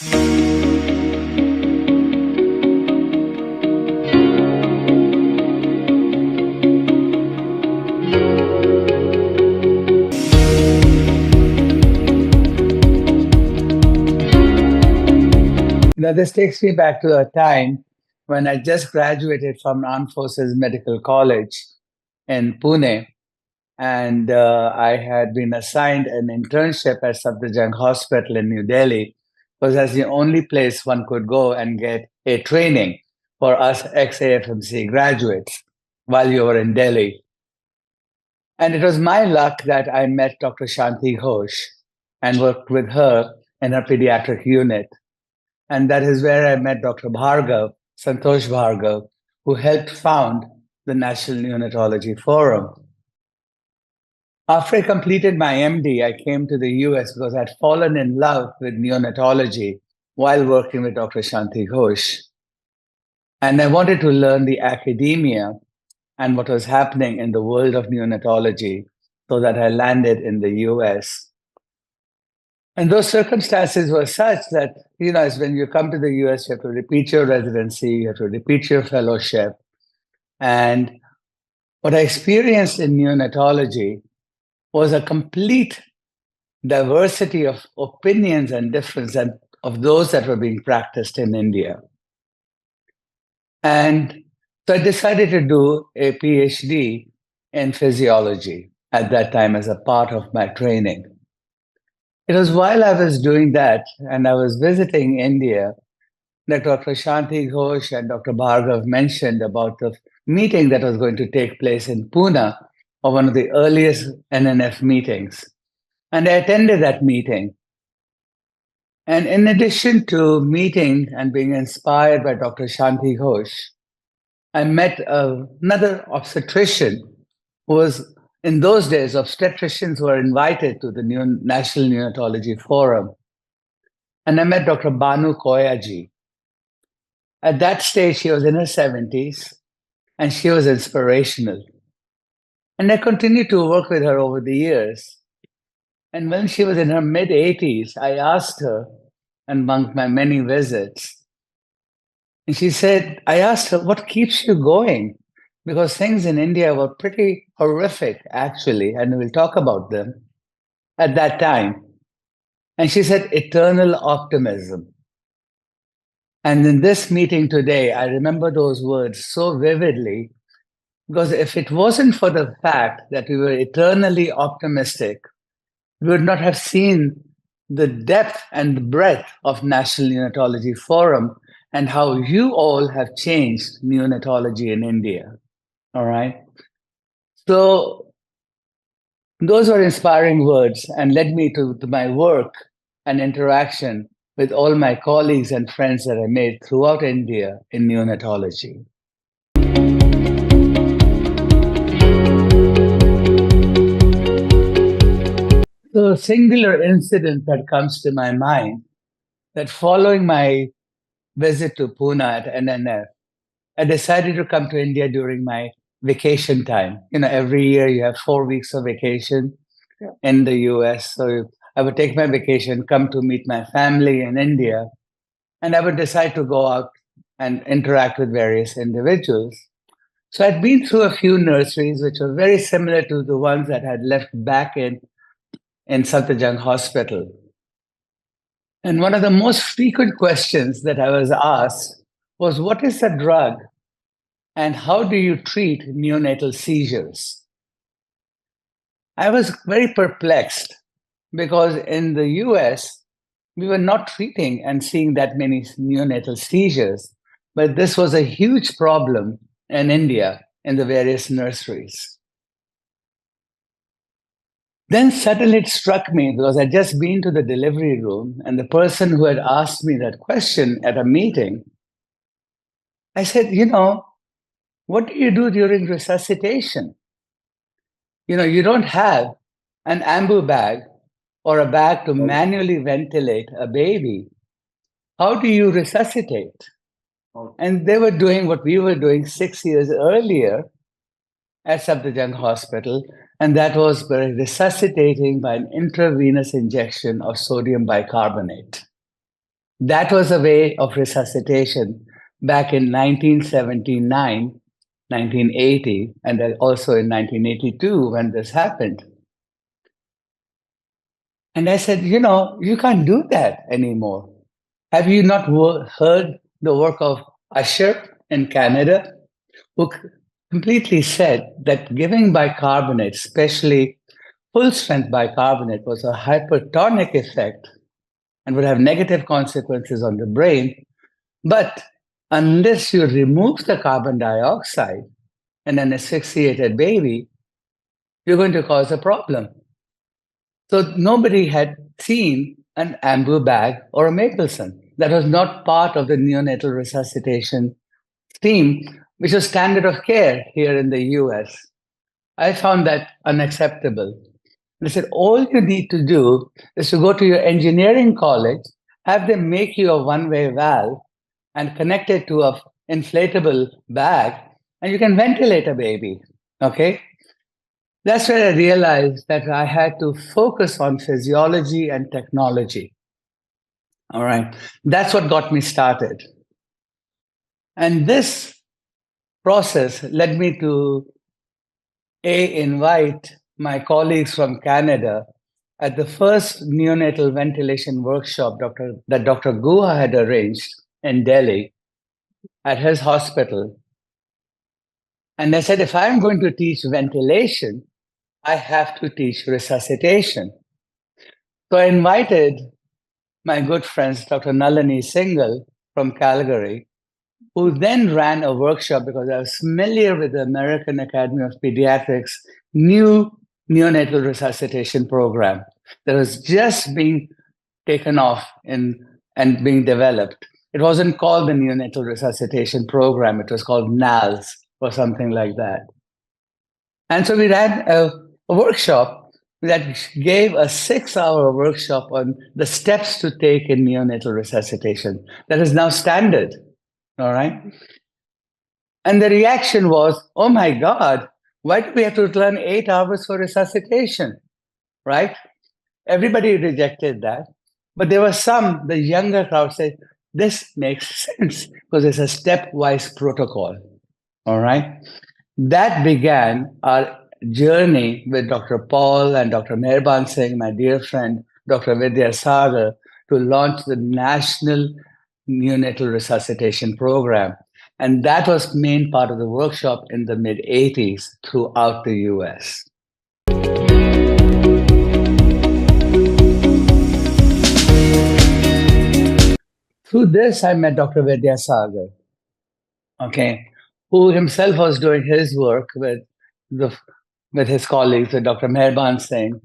Now, this takes me back to a time when I just graduated from Armed Forces Medical College in Pune, and I had been assigned an internship at Safdarjung Hospital in New Delhi, because that's the only place one could go and get a training for us ex-AFMC graduates while you were in Delhi. And it was my luck that I met Dr. Shanti Ghosh and worked with her in her pediatric unit. And that is where I met Dr. Bhargav, Santosh Bhargav, who helped found the National Neonatology Forum. After I completed my MD, I came to the US because I'd fallen in love with neonatology while working with Dr. Shanti Ghosh. And I wanted to learn the academia and what was happening in the world of neonatology so that I landed in the US. And those circumstances were such that, as when you come to the US, you have to repeat your residency, you have to repeat your fellowship. And what I experienced in neonatology was a complete diversity of opinions and difference of those that were being practiced in India. And so I decided to do a PhD in physiology at that time as a part of my training. It was while I was doing that and I was visiting India that Dr. Shanti Ghosh and Dr. Bhargav mentioned about the meeting that was going to take place in Pune, or one of the earliest NNF meetings. And I attended that meeting. And in addition to meeting and being inspired by Dr. Shanti Ghosh, I met another obstetrician who was, in those days, obstetricians were invited to the National Neonatology Forum. And I met Dr. Banu Koyaji. At that stage, she was in her 70s, and she was inspirational. And I continued to work with her over the years. And when she was in her mid-80s, I asked her, among my many visits, and she said, I asked her, what keeps you going? Because things in India were pretty horrific, actually, and we'll talk about them at that time. And she said, eternal optimism. And in this meeting today, I remember those words so vividly, because if it wasn't for the fact that we were eternally optimistic, we would not have seen the depth and the breadth of National Neonatology Forum and how you all have changed neonatology in India. All right. So those were inspiring words and led me to my work and interaction with all my colleagues and friends that I made throughout India in neonatology. The singular incident that comes to my mind that following my visit to Pune at NNF, I decided to come to India during my vacation time. Every year you have 4 weeks of vacation in the US. So I would take my vacation, come to meet my family in India, and I would decide to go out and interact with various individuals. So I'd been through a few nurseries, which were very similar to the ones that I had left back in Safdarjung Hospital. And one of the most frequent questions that I was asked was, what is a drug and how do you treat neonatal seizures? I was very perplexed because in the US, we were not treating and seeing that many neonatal seizures, but this was a huge problem in India in the various nurseries. Then suddenly it struck me because I'd just been to the delivery room and the person who had asked me that question at a meeting, I said, what do you do during resuscitation? You don't have an ambu bag or a bag to manually ventilate a baby. How do you resuscitate? And they were doing what we were doing 6 years earlier at Safdarjung Hospital, and that was by resuscitating by an intravenous injection of sodium bicarbonate. That was a way of resuscitation back in 1979, 1980, and then also in 1982 when this happened. And I said, you can't do that anymore. Have you not heard the work of Usher in Canada, who completely said that giving bicarbonate, especially full strength bicarbonate, was a hypertonic effect and would have negative consequences on the brain. But unless you remove the carbon dioxide in an asphyxiated baby, you're going to cause a problem. So nobody had seen an ambu bag or a Mapleson. That was not part of the neonatal resuscitation scheme, which was standard of care here in the US. I found that unacceptable. They said, all you need to do is to go to your engineering college, have them make you a one-way valve and connect it to a inflatable bag, and you can ventilate a baby. Okay? That's where I realized that I had to focus on physiology and technology. All right. That's what got me started. And this process led me to invite my colleagues from Canada at the first neonatal ventilation workshop that Dr. Guha had arranged in Delhi at his hospital. And I said, if I'm going to teach ventilation, I have to teach resuscitation. So I invited my good friends, Dr. Nalini Singhal from Calgary, who then ran a workshop because I was familiar with the American Academy of Pediatrics' new neonatal resuscitation program that was just being taken off and being developed. It wasn't called the neonatal resuscitation program, it was called NALS or something like that. And so we ran a workshop that gave a 6-hour workshop on the steps to take in neonatal resuscitation. That is now standard. All right. And the reaction was, oh my God, why do we have to learn 8 hours for resuscitation? Right? Everybody rejected that. But there were some, the younger crowd said, this makes sense because it's a stepwise protocol. All right. That began our journey with Dr. Paul and Dr. Meherban Singh, my dear friend, Dr. Vidya Sagar, to launch the National Neonatal Resuscitation Program. And that was main part of the workshop in the mid-80s throughout the US. Through this, I met Dr. Vidya Sagar, okay, who himself was doing his work with his colleagues, with Dr. Meherban Singh,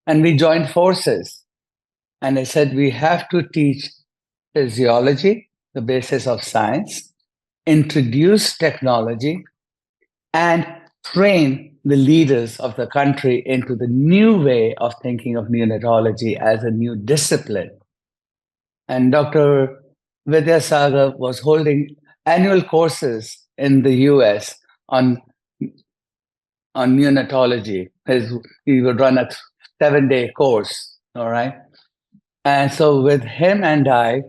and we joined forces. And I said, we have to teach physiology, the basis of science, introduce technology, and train the leaders of the country into the new way of thinking of neonatology as a new discipline. And Dr. Vidyasagar was holding annual courses in the US on neonatology. He would run a 7-day course, all right? And so with him and I,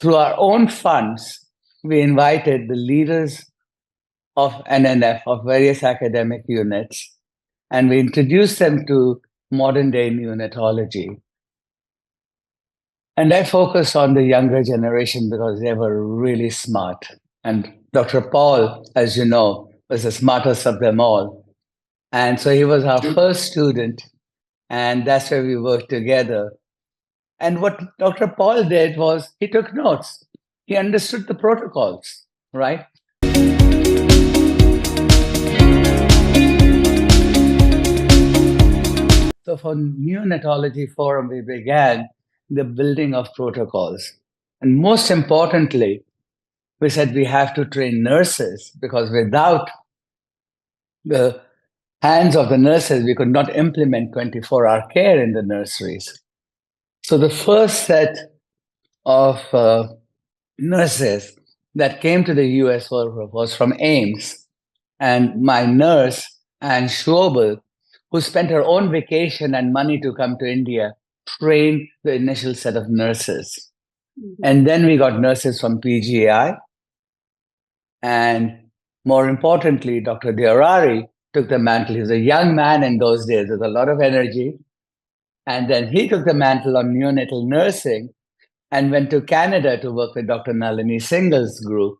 through our own funds, we invited the leaders of NNF, of various academic units, and we introduced them to modern day neonatology. And I focused on the younger generation because they were really smart. And Dr. Paul, as you know, was the smartest of them all. And so he was our first student, and that's where we worked together. And what Dr. Paul did was he took notes. He understood the protocols, right? So for Neonatology Forum, we began the building of protocols. And most importantly, we said we have to train nurses because without the hands of the nurses, we could not implement 24-hour care in the nurseries. So the first set of nurses that came to the US was from Ames. And my nurse, Anne Schwabel, who spent her own vacation and money to come to India, trained the initial set of nurses. And then we got nurses from PGI. And more importantly, Dr. Diarari took the mantle. He was a young man in those days with a lot of energy. And then he took the mantle on neonatal nursing and went to Canada to work with Dr. Nalini Singhal's group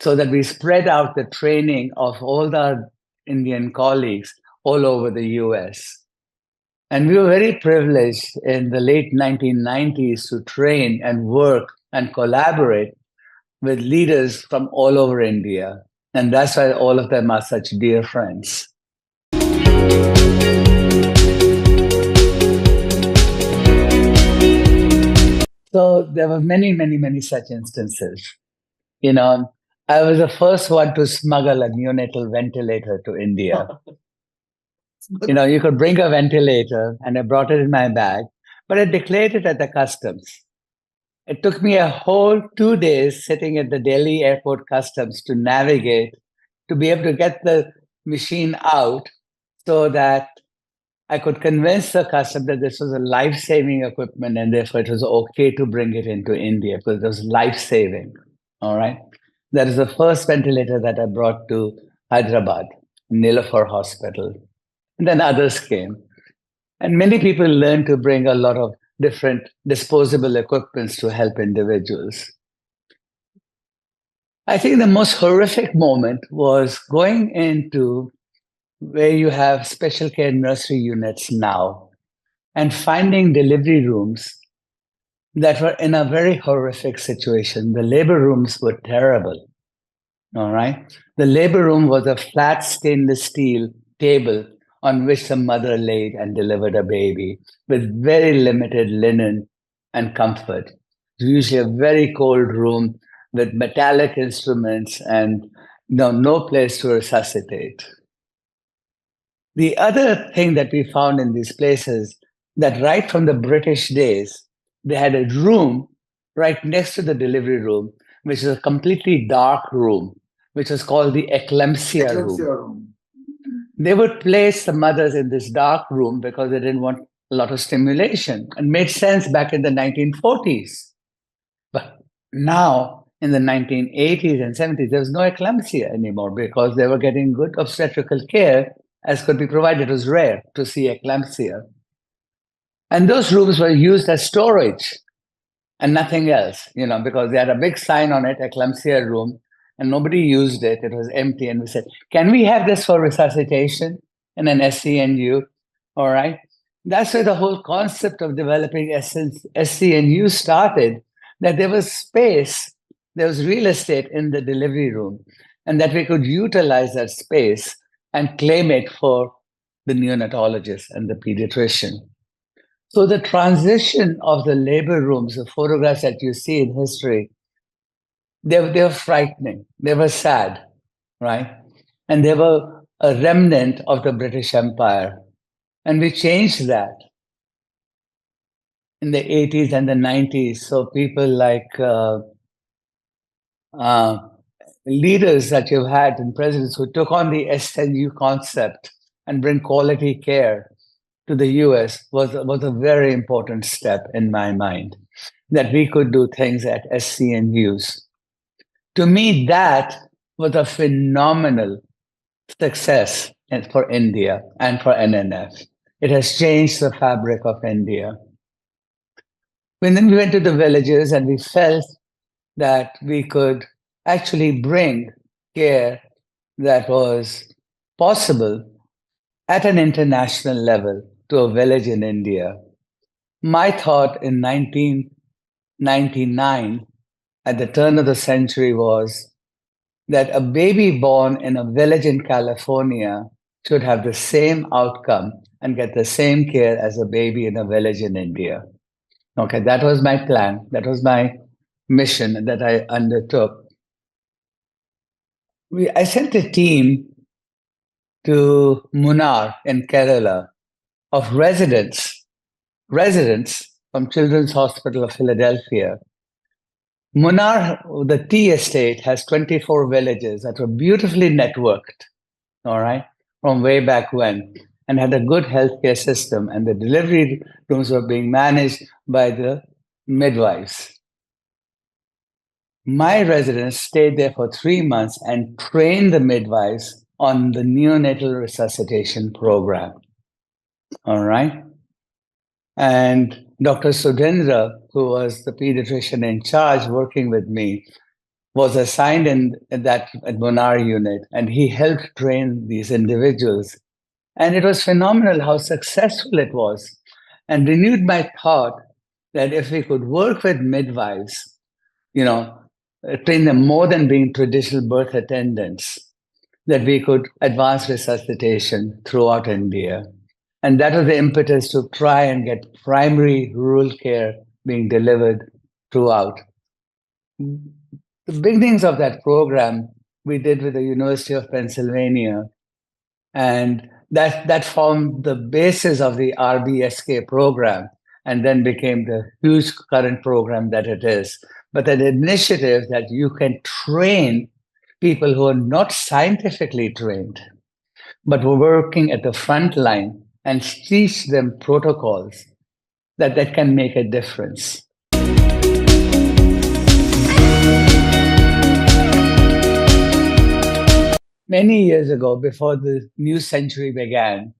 so that we spread out the training of all the Indian colleagues all over the US. And we were very privileged in the late 1990s to train and work and collaborate with leaders from all over India. And that's why all of them are such dear friends. So there were many, many, many such instances. You know, I was the first one to smuggle a neonatal ventilator to India. You could bring a ventilator, and I brought it in my bag, but I declared it at the customs. It took me a whole 2 days sitting at the Delhi airport customs to navigate, to be able to get the machine out so that I could convince the customer that this was a life-saving equipment and therefore it was okay to bring it into India because it was life-saving. All right. That is the first ventilator that I brought to Hyderabad, Nilafar Hospital. And then others came. And many people learned to bring a lot of different disposable equipments to help individuals. I think the most horrific moment was going into where you have special care nursery units now and finding delivery rooms that were in a very horrific situation. The labor rooms were terrible. All right. The labor room was a flat stainless steel table on which the mother laid and delivered a baby with very limited linen and comfort. Usually a very cold room with metallic instruments and no place to resuscitate. The other thing that we found in these places that right from the British days, they had a room right next to the delivery room, which is a completely dark room, which was called the eclampsia room. They would place the mothers in this dark room because they didn't want a lot of stimulation, and made sense back in the 1940s. But now, in the 1980s and 70s, there was no eclampsia anymore because they were getting good obstetrical care as could be provided. It was rare to see eclampsia. And those rooms were used as storage and nothing else, because they had a big sign on it, eclampsia room, and nobody used it. It was empty. And we said, can we have this for resuscitation in an SCNU? All right. That's where the whole concept of developing SCNU started, that there was space, there was real estate in the delivery room, and that we could utilize that space and claim it for the neonatologist and the pediatrician. So the transition of the labor rooms, the photographs that you see in history, they were frightening. They were sad, right? And they were a remnant of the British Empire. And we changed that in the 80s and the 90s. So people like leaders that you've had and presidents who took on the SNU concept and bring quality care to the US was a very important step in my mind, that we could do things at SCNUs. To me, that was a phenomenal success for India and for NNF. It has changed the fabric of India. When then we went to the villages and we felt that we could actually bring care that was possible at an international level to a village in India. My thought in 1999, at the turn of the century, was that a baby born in a village in California should have the same outcome and get the same care as a baby in a village in India. Okay, that was my plan. That was my mission that I undertook. I sent a team to Munnar in Kerala of residents from Children's Hospital of Philadelphia. Munnar, the tea estate, has 24 villages that were beautifully networked, all right, from way back when, and had a good healthcare system. And the delivery rooms were being managed by the midwives. My residents stayed there for 3 months and trained the midwives on the neonatal resuscitation program. All right. And Dr. Sudhendra, who was the pediatrician in charge working with me, was assigned in that at Bonar unit, and he helped train these individuals. And it was phenomenal how successful it was, and renewed my thought that if we could work with midwives, you know, train them more than being traditional birth attendants, that we could advance resuscitation throughout India. And that was the impetus to try and get primary rural care being delivered throughout. The beginnings of that program we did with the University of Pennsylvania, and that formed the basis of the RBSK program, and then became the huge current program that it is. But an initiative that you can train people who are not scientifically trained, but were working at the front line and teach them protocols that can make a difference. Many years ago, before the new century began,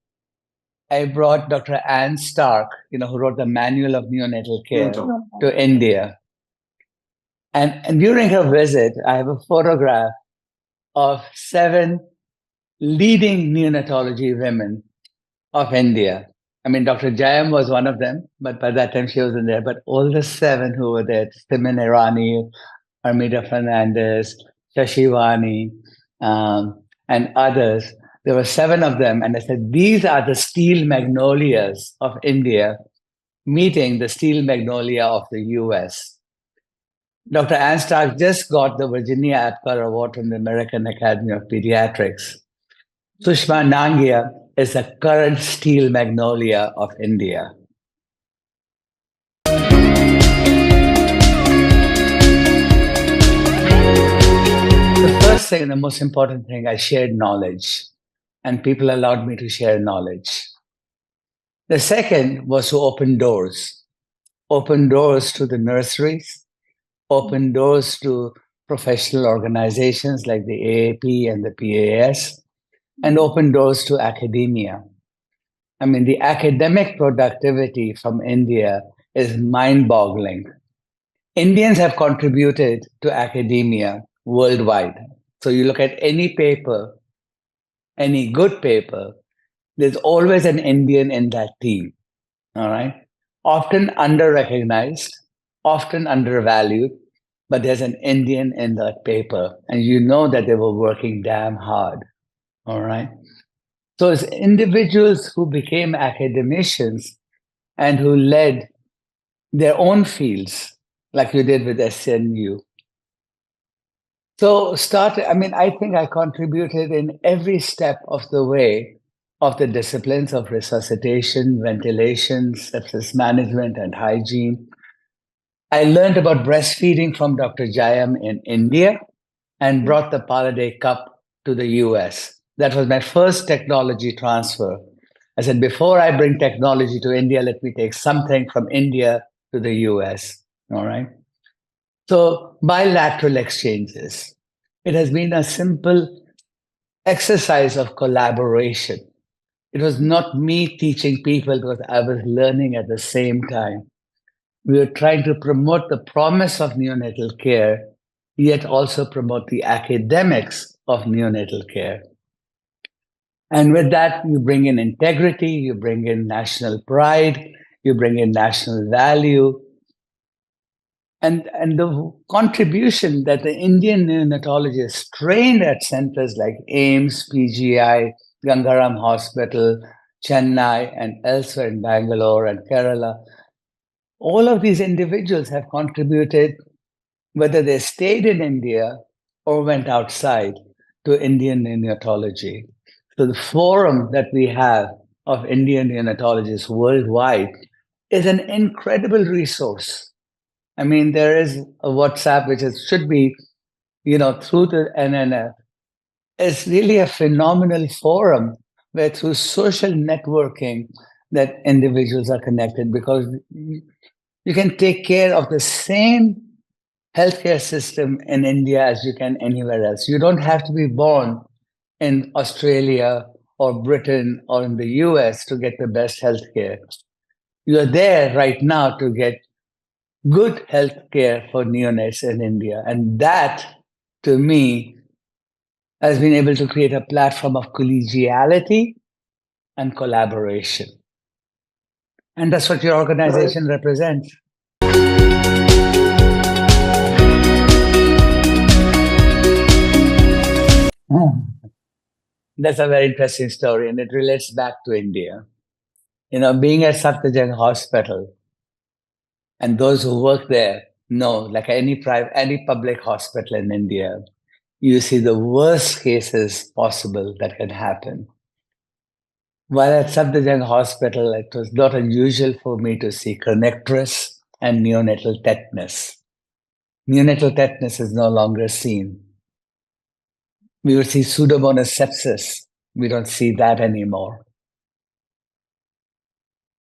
I brought Dr. Anne Stark, who wrote the Manual of Neonatal Care, to India. And during her visit, I have a photograph of 7 leading neonatology women of India. I mean, Dr. Jayam was one of them, but by that time she wasn't there. But all the 7 who were there, Simin Irani, Armida Fernandez, Shashivani, and others, there were 7 of them. And I said, these are the steel magnolias of India meeting the steel magnolia of the US. Dr. Anne Stark just got the Virginia Apgar Award from the American Academy of Pediatrics. Sushma Nangia is the current steel magnolia of India. The first thing, the most important thing, I shared knowledge, and people allowed me to share knowledge. The second was to open doors to the nurseries, open doors to professional organizations like the AAP and the PAS, and open doors to academia. I mean, the academic productivity from India is mind-boggling. Indians have contributed to academia worldwide. So you look at any paper, any good paper, there's always an Indian in that team, all right? Often under-recognized, often undervalued, but there's an Indian in that paper, and you know that they were working damn hard, all right? So it's individuals who became academicians and who led their own fields, like you did with SNU. So I think I contributed in every step of the way of the disciplines of resuscitation, ventilation, sepsis management, and hygiene. I learned about breastfeeding from Dr. Jayam in India and brought the Paladay Cup to the US. That was my first technology transfer. I said, before I bring technology to India, let me take something from India to the US. All right. So bilateral exchanges. It has been a simple exercise of collaboration. It was not me teaching people because I was learning at the same time. We were trying to promote the promise of neonatal care, yet also promote the academics of neonatal care. And with that, you bring in integrity, you bring in national pride, you bring in national value. And the contribution that the Indian neonatologists trained at centers like AIMS, PGI, Gangaram Hospital, Chennai, and elsewhere in Bangalore and Kerala, all of these individuals have contributed, whether they stayed in India or went outside, to Indian neonatology. So the forum that we have of Indian neonatologists worldwide is an incredible resource. I mean, there is a WhatsApp, which should be, through the NNF. It's really a phenomenal forum where through social networking that individuals are connected, because you can take care of the same healthcare system in India as you can anywhere else. You don't have to be born in Australia or Britain or in the US to get the best healthcare. You're there right now to get good healthcare for neonates in India. And that, to me, has been able to create a platform of collegiality and collaboration. And that's what your organization represents. Hmm. That's a very interesting story, and it relates back to India. Being at Satyajang Hospital, and those who work there know, like any public hospital in India, you see the worst cases possible that can happen. While at Satyajang Hospital, it was not unusual for me to see connectress and neonatal tetanus. Neonatal tetanus is no longer seen. We would see pseudomonas sepsis. We don't see that anymore.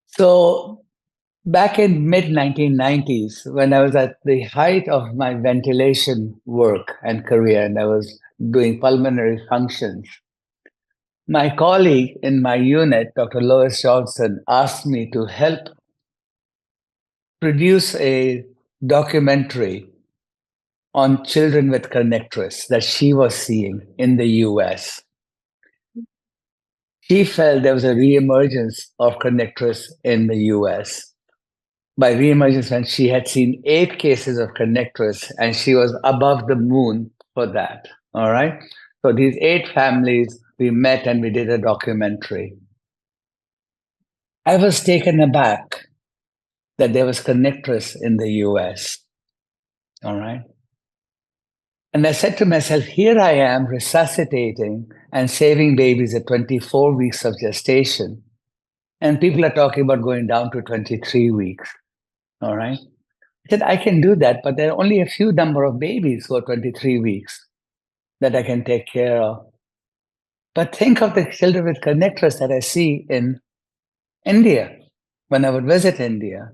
So back in mid 1990s, when I was at the height of my ventilation work and career, and I was doing pulmonary functions, my colleague in my unit, Dr. Lois Johnson, asked me to help produce a documentary on children with connectors that she was seeing in the US. She felt there was a reemergence of connectors in the US. By reemergence, when she had seen 8 cases of connectors, and she was above the moon for that. All right. So these 8 families, we met and we did a documentary. I was taken aback that there was connectors in the US. All right. And I said to myself, here I am resuscitating and saving babies at 24 weeks of gestation. And people are talking about going down to 23 weeks. All right. I said, I can do that, but there are only a few number of babies who are 23 weeks that I can take care of. But think of the children with connectors that I see in India when I would visit India.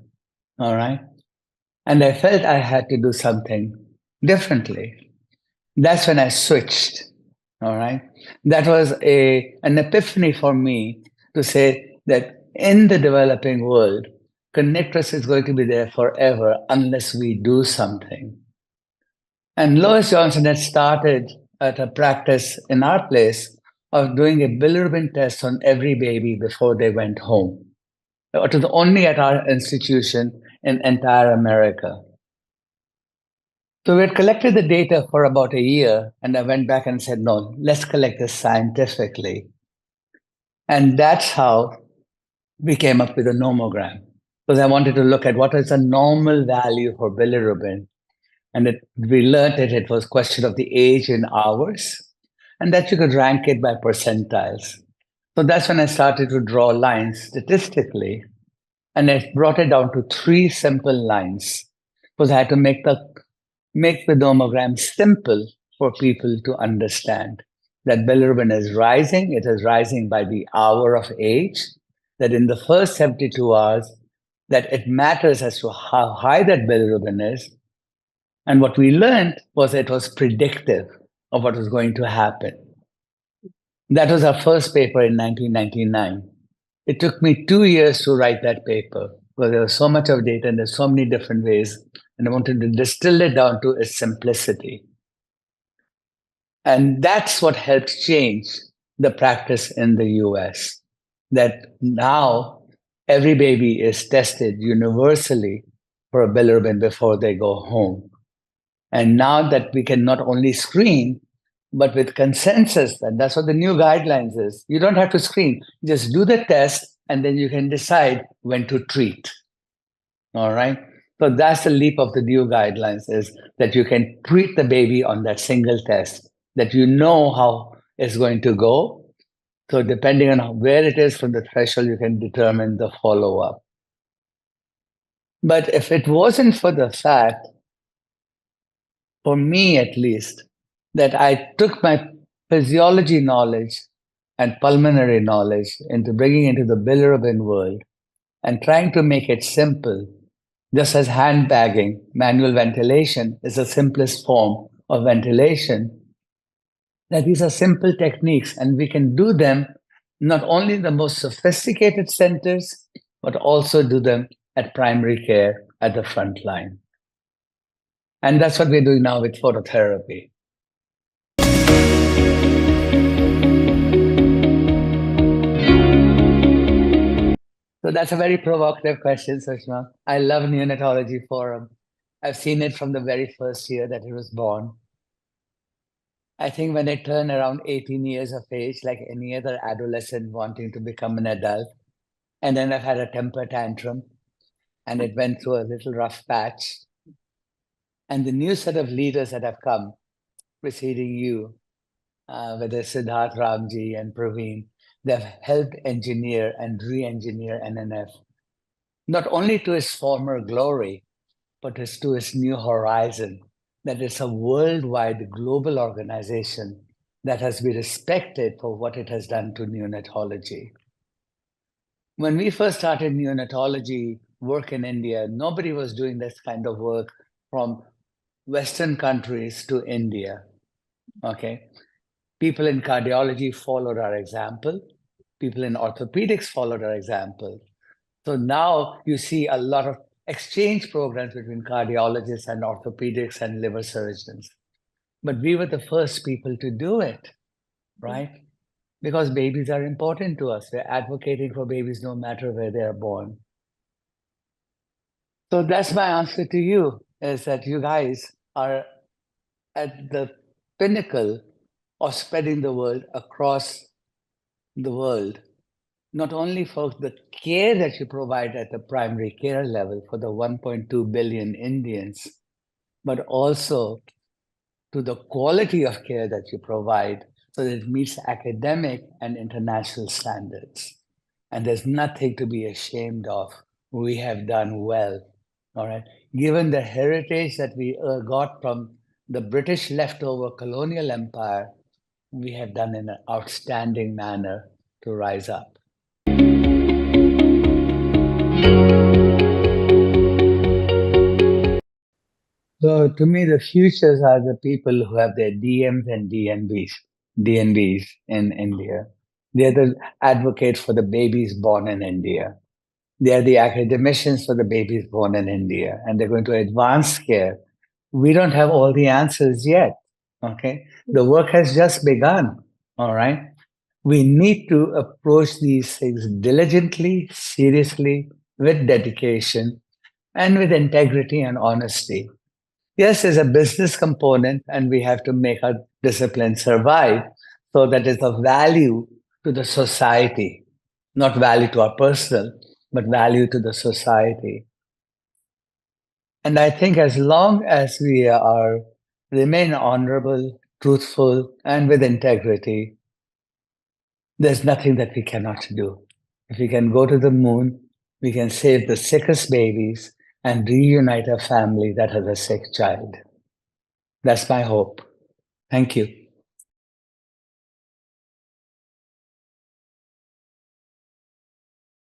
All right. And I felt I had to do something differently. That's when I switched. All right. That was an epiphany for me to say that in the developing world, connectors is going to be there forever unless we do something. And Lois Johnson had started at a practice in our place of doing a bilirubin test on every baby before they went home. It was only at our institution in entire America. So we had collected the data for about a year, and I went back and said, no, let's collect this scientifically. And that's how we came up with a nomogram, because I wanted to look at what is a normal value for bilirubin. And we learned that it was a question of the age in hours, and that you could rank it by percentiles. So that's when I started to draw lines statistically, and I brought it down to 3 simple lines, because I had to make the nomogram simple for people to understand that bilirubin is rising. It is rising by the hour of age, that in the first 72 hours, that it matters as to how high that bilirubin is. And what we learned was it was predictive of what was going to happen. That was our first paper in 1999. It took me 2 years to write that paper because there was so much of data and there's so many different ways. And I wanted to distill it down to its simplicity. And that's what helped change the practice in the US. That now every baby is tested universally for a bilirubin before they go home. And now that we can not only screen, but with consensus, and that's what the new guidelines is. You don't have to screen, just do the test, and then you can decide when to treat. All right. So that's the leap of the new guidelines, is that you can treat the baby on that single test, that you know how it's going to go. So depending on where it is from the threshold, you can determine the follow-up. But if it wasn't for the fact, for me at least, that I took my physiology knowledge and pulmonary knowledge into bringing into the bilirubin world and trying to make it simple, Just as handbagging, manual ventilation is the simplest form of ventilation, that these are simple techniques and we can do them not only in the most sophisticated centers, but also do them at primary care at the front line. And that's what we're doing now with phototherapy. So that's a very provocative question, Sushma. I love Neonatology Forum. I've seen it from the very first year that it was born. I think when I turned around 18 years of age, like any other adolescent wanting to become an adult, and then I've had a temper tantrum, and it went through a little rough patch. And the new set of leaders that have come preceding you, whether Siddharth Ramji and Praveen, they've helped engineer and re-engineer NNF, not only to its former glory, but to its new horizon, that it's a worldwide global organization that has been respected for what it has done to neonatology. When we first started neonatology work in India, nobody was doing this kind of work from Western countries to India. Okay. People in cardiology followed our example. People in orthopedics followed our example. So now you see a lot of exchange programs between cardiologists and orthopedics and liver surgeons. But we were the first people to do it, right? Because babies are important to us. We're advocating for babies no matter where they are born. So that's my answer to you, is that you guys are at the pinnacle of spreading the word across the world, not only for the care that you provide at the primary care level for the 1.2 billion Indians, but also to the quality of care that you provide so that it meets academic and international standards. And there's nothing to be ashamed of. We have done well, all right? Given the heritage that we got from the British leftover colonial empire, we have done in an outstanding manner to rise up. So to me, the futures are the people who have their DMs and DNBs in India. They're the advocates for the babies born in India. They are the academicians for the babies born in India, and they're going to advance care. We don't have all the answers yet. Okay. The work has just begun. All right. We need to approach these things diligently, seriously, with dedication, and with integrity and honesty. Yes, there's a business component, and we have to make our discipline survive so that it's of value to the society, not value to our personal, but value to the society. And I think as long as we are remain honorable, truthful, and with integrity, there's nothing that we cannot do. If we can go to the moon, we can save the sickest babies and reunite a family that has a sick child. That's my hope. Thank you.